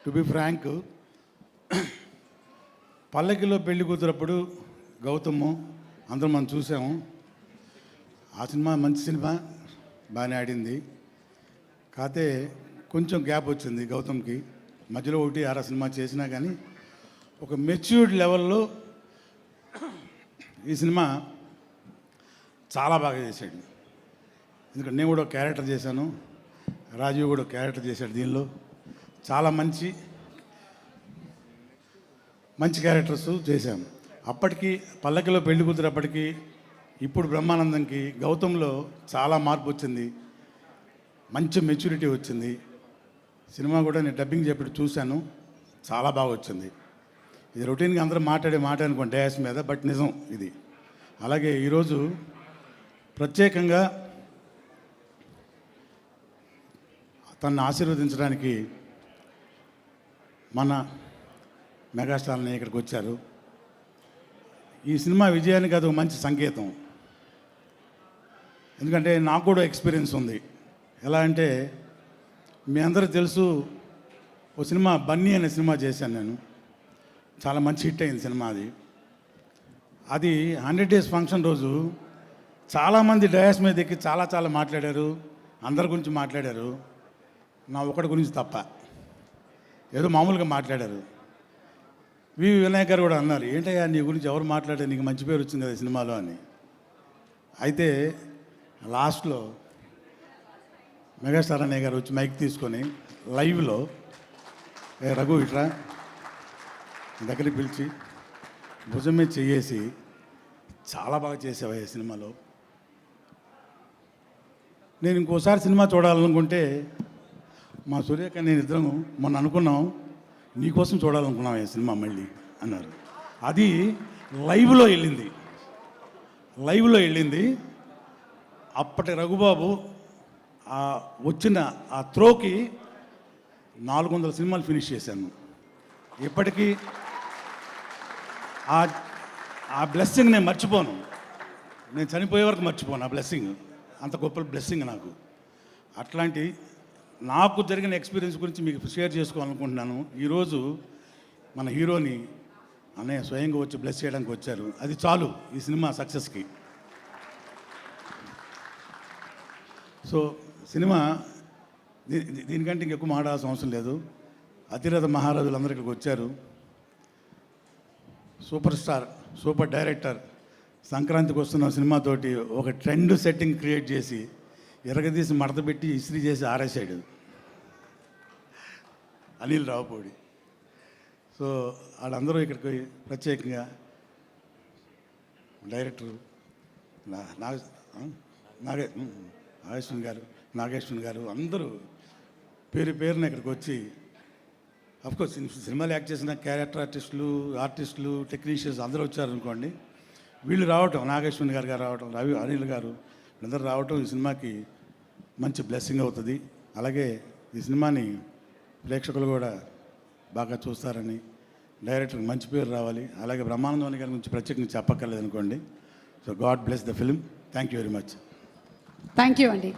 To be frank, పల్లకిలో పెళ్లి కూతురప్పుడు గౌతము అందరం మనం చూసాము. ఆ సినిమా మంచి సినిమా, బాగానే ఆడింది. కాకపోతే కొంచెం గ్యాప్ వచ్చింది గౌతమ్కి. మధ్యలో 1-6 సినిమా చేసినా కానీ ఒక మెచ్యూర్డ్ లెవెల్లో ఈ సినిమా చాలా బాగా చేశాడు. ఎందుకంటే నేను కూడా క్యారెక్టర్ చేశాను, రాజీవ్ కూడా క్యారెక్టర్ చేశాడు. దీనిలో చాలా మంచి క్యారెక్టర్స్ చేశాము. అప్పటికి పల్లకిలో పెళ్లి కూతురప్పటికి ఇప్పుడు బ్రహ్మానందంకి గౌతంలో చాలా మార్పు వచ్చింది, మంచి మెచ్యూరిటీ వచ్చింది. సినిమా కూడా నేను డబ్బింగ్ చెప్పి చూశాను, చాలా బాగా వచ్చింది. ఇది రొటీన్గా అందరూ మాట్లాడే మాట అనుకోండి డ్యాష్ మీద, బట్ నిజం ఇది. అలాగే ఈరోజు ప్రత్యేకంగా తనను ఆశీర్వదించడానికి మన మెగాస్టార్ని ఇక్కడికి వచ్చారు. ఈ సినిమా విజయానికి అది ఒక మంచి సంకేతం. ఎందుకంటే నాకు కూడా ఎక్స్పీరియన్స్ ఉంది. ఎలా అంటే మీ అందరూ తెలుసు, ఓ సినిమా బన్నీ అనే సినిమా చేశాను నేను. చాలా మంచి హిట్ అయింది సినిమా. అది 100 days ఫంక్షన్ రోజు చాలామంది డయాస్ మీద ఎక్కి చాలా మాట్లాడారు, అందరి గురించి మాట్లాడారు. నా ఒకటి గురించి తప్ప ఏదో మామూలుగా మాట్లాడారు. వినాయక్ గారు కూడా అన్నారు, ఏంటయ్యా నీ గురించి ఎవరు మాట్లాడారు, నీకు మంచి పేరు వచ్చింది కదా సినిమాలో అని. అయితే లాస్ట్లో మెగాస్టార్ అన్నయ్య గారు వచ్చి మైక్ తీసుకొని లైవ్లో, రఘు ఇట్రా దగ్గరికి పిలిచి భుజం మీద చేసి చాలా బాగా చేసావా ఈ సినిమాలో. నేను ఇంకోసారి సినిమా చూడాలనుకుంటే మా సూర్యక నేను ఇద్దరం మొన్న అనుకున్నాం, నీకోసం చూడాలనుకున్నాం ఈ సినిమా మళ్ళీ అన్నారు. అది లైవ్లో వెళ్ళింది. అప్పటి రఘుబాబు వచ్చిన ఆ త్రోకి 400 సినిమాలు ఫినిష్ చేశాను. ఇప్పటికీ ఆ బ్లెస్సింగ్ నేను మర్చిపోను. నేను చనిపోయే వరకు మర్చిపోను ఆ బ్లెస్సింగ్. అంత గొప్ప బ్లెస్సింగ్ నాకు. అట్లాంటి నాకు జరిగిన ఎక్స్పీరియన్స్ గురించి మీకు షేర్ చేసుకోవాలనుకుంటున్నాను. ఈరోజు మన హీరోని అన్నయ్య స్వయంగా వచ్చి బ్లెస్ చేయడానికి వచ్చారు. అది చాలు ఈ సినిమా సక్సెస్కి. సో సినిమా దీనికంటే ఇంకెక్కువ మాట్లాడాల్సిన అవసరం లేదు. అతిరథ మహారాజులు అందరూ ఇక్కడికి వచ్చారు. సూపర్ స్టార్, సూపర్ డైరెక్టర్ సంక్రాంతికి వస్తున్న సినిమాతోటి ఒక ట్రెండ్ సెట్టింగ్ క్రియేట్ చేసి ఎరగదీసి మడత పెట్టి ఇస్త్రీ చేసి ఆరేసాడు అనిల్ రావుపూడి. సో వాళ్ళందరూ ఇక్కడికి ప్రత్యేకంగా డైరెక్టర్ నాగేశ్వన్ గారు అందరూ పేరున ఇక్కడికి వచ్చి, అఫ్కోర్స్ సినిమాలు యాక్ట్ చేసిన క్యారెక్టర్ ఆర్టిస్టులు టెక్నీషియన్స్ అందరూ వచ్చారనుకోండి. వీళ్ళు రావటం, నాగేశ్వన్ గారు రావటం, అనిల్ గారు వీళ్ళందరూ రావటం ఈ సినిమాకి మంచి బ్లెస్సింగ్ అవుతుంది. అలాగే ఈ సినిమాని ప్రేక్షకులు కూడా బాగా చూస్తారని, డైరెక్టర్కి మంచి పేరు రావాలి. అలాగే బ్రహ్మానందం గారి గురించి ప్రత్యేకంగా చెప్పక్కర్లేదు అనుకోండి. So God bless the film. Thank you very much. Thank you అండి.